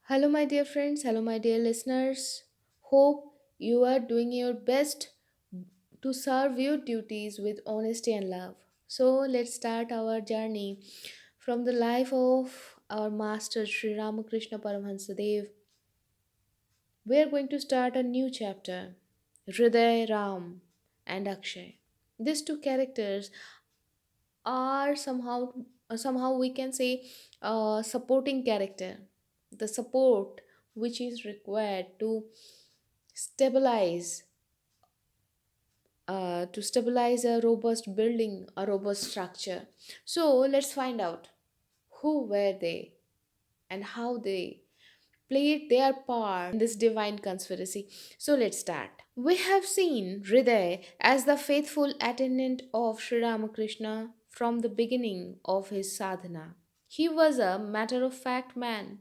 Hello, my dear friends. Hello, my dear listeners. Hope you are doing your best to serve your duties with honesty and love. So, let's start our journey from the life of our master Sri Ramakrishna Paramhansa Dev. We are going to start a new chapter Hriday Ram and Akshay. These two characters are somehow we can say supporting character, the support which is required stabilize to stabilize a robust building, a robust structure. So let's find out who were they and how they played their part in this divine conspiracy. So let's start. We have seen Hriday as the faithful attendant of Sri Ramakrishna from the beginning of his sadhana. He was a matter of fact man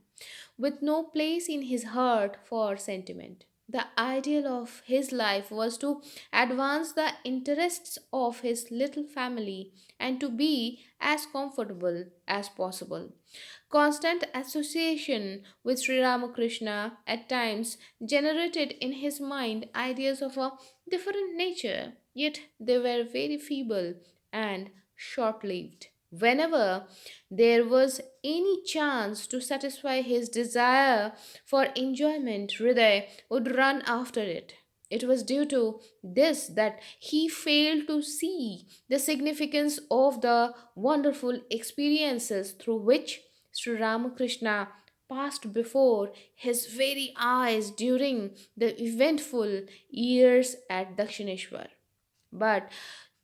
with no place in his heart for sentiment. The ideal of his life was to advance the interests of his little family and to be as comfortable as possible. Constant association with Sri Ramakrishna at times generated in his mind ideas of a different nature, yet they were very feeble and short lived. Whenever there was any chance to satisfy his desire for enjoyment, Hriday would run after it. It was due to this that he failed to see the significance of the wonderful experiences through which Sri Ramakrishna passed before his very eyes during the eventful years at Dakshineshwar. But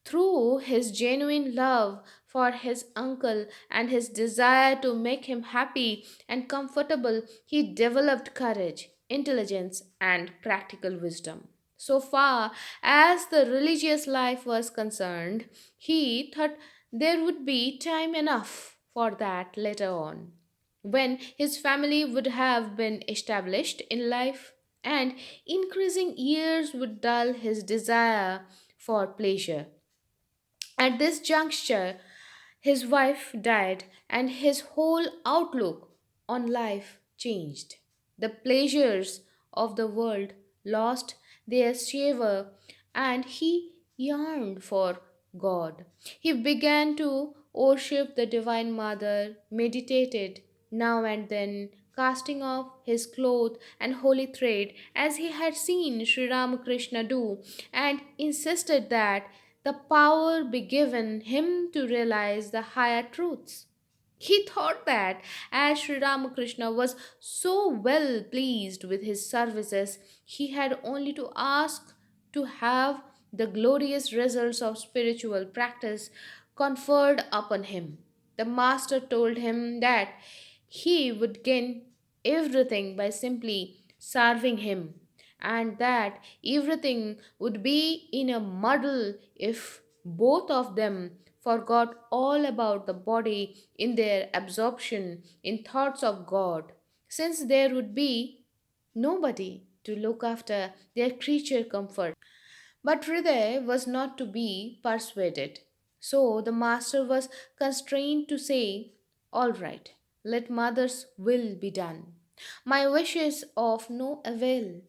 through his genuine love for his uncle and his desire to make him happy and comfortable, he developed courage, intelligence, and practical wisdom. So far as the religious life was concerned, he thought there would be time enough for that later on, when his family would have been established in life and increasing years would dull his desire for pleasure. At this juncture, his wife died, and his whole outlook on life changed. The pleasures of the world lost their savor, and he yearned for God. He began to worship the Divine Mother, meditated now and then, casting off his cloth and holy thread as he had seen Sri Ramakrishna do, and insisted that the power be given him to realize the higher truths. He thought that as Sri Ramakrishna was so well pleased with his services, he had only to ask to have the glorious results of spiritual practice conferred upon him. The Master told him that he would gain everything by simply serving him, and that everything would be in a muddle if both of them forgot all about the body in their absorption in thoughts of God, since there would be nobody to look after their creature comfort. But Hriday was not to be persuaded. So the master was constrained to say, "All right, let mother's will be done. My wish is of no avail.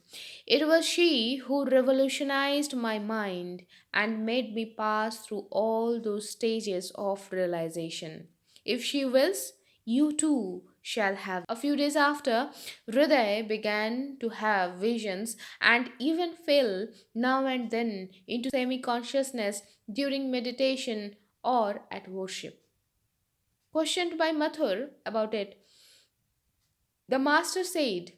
It was she who revolutionized my mind and made me pass through all those stages of realization. If she wills, you too shall have." A few days after, Hriday began to have visions and even fell now and then into semi consciousness during meditation or at worship. Questioned by Mathur about it, the master said,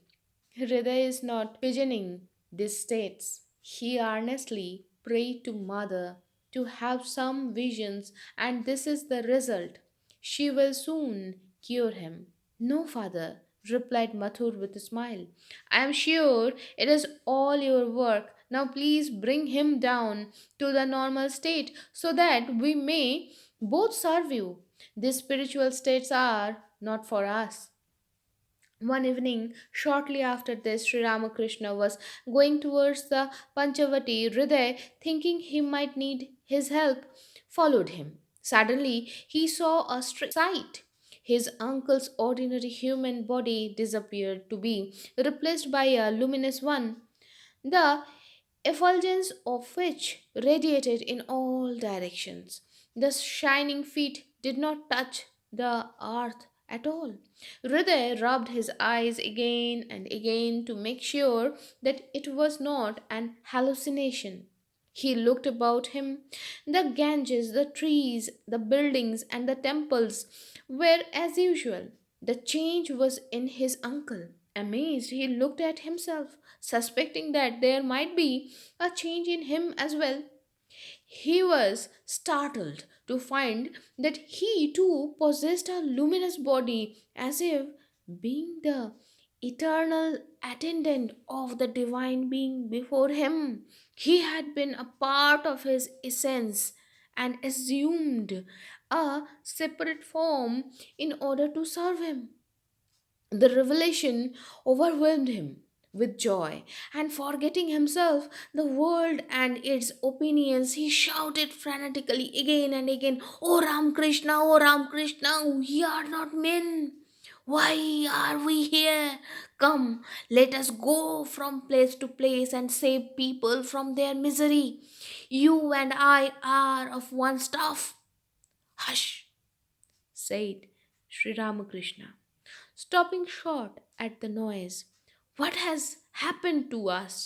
"Hriday is not visioning these states. He earnestly prayed to Mother to have some visions, and this is the result. She will soon cure him." "No, father," replied Mathur with a smile. "I am sure it is all your work. Now please bring him down to the normal state so that we may both serve you. These spiritual states are not for us." One evening, shortly after this, Sri Ramakrishna was going towards the Panchavati. Hriday, thinking he might need his help, followed him. Suddenly, he saw a strange sight. His uncle's ordinary human body disappeared to be replaced by a luminous one, the effulgence of which radiated in all directions. The shining feet did not touch the earth at all. Hriday rubbed his eyes again and again to make sure that it was not an hallucination. He looked about him. The Ganges, the trees, the buildings, and the temples were as usual. The change was in his uncle. Amazed, he looked at himself, suspecting that there might be a change in him as well. He was startled to find that he too possessed a luminous body, as if being the eternal attendant of the divine being before him. He had been a part of his essence and assumed a separate form in order to serve him. The revelation overwhelmed him with joy, and forgetting himself, the world, and its opinions, he shouted frantically again and again, "O Ramkrishna, O Ramkrishna, we are not men. Why are we here? Come, let us go from place to place and save people from their misery. You and I are of one stuff." "Hush," said Sri Ramakrishna, stopping short at the noise. "What has happened to us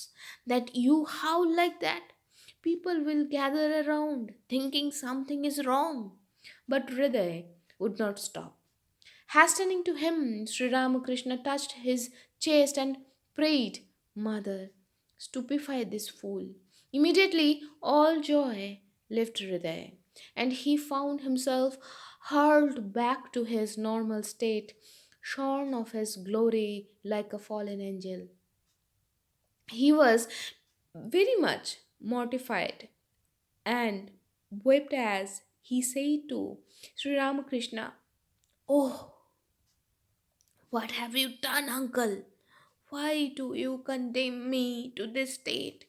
that you howl like that? People will gather around thinking something is wrong." But Hriday would not stop. Hastening to him, Sri Ramakrishna touched his chest and prayed, "Mother, stupefy this fool." Immediately, all joy left Hriday, and he found himself hurled back to his normal state, shorn of his glory like a fallen angel. He was very much mortified and wept as he said to Sri Ramakrishna, "Oh, what have you done, uncle? Why do you condemn me to this state?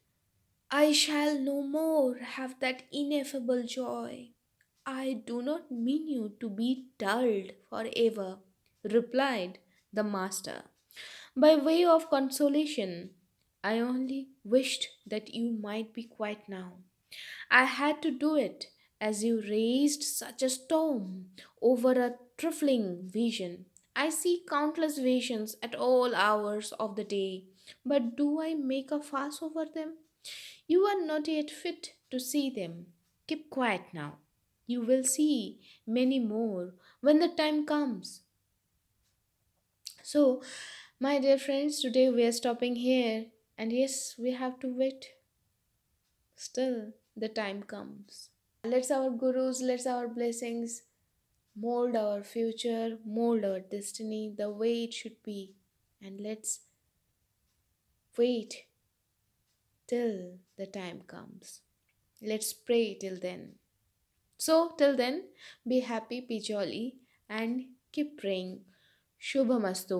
I shall no more have that ineffable joy." "I do not mean you to be dulled forever," replied the master. "By way of consolation, I only wished that you might be quiet now. I had to do it, as you raised such a storm over a trifling vision. I see countless visions at all hours of the day, but do I make a fuss over them? You are not yet fit to see them. Keep quiet now. You will see many more when the time comes." So, my dear friends, today we are stopping here, and yes, we have to wait. Still, the time comes. Let's our gurus, let's our blessings mold our future, mold our destiny the way it should be. And let's wait till the time comes. Let's pray till then. So, till then, be happy, be jolly, and keep praying. Shubhamastu.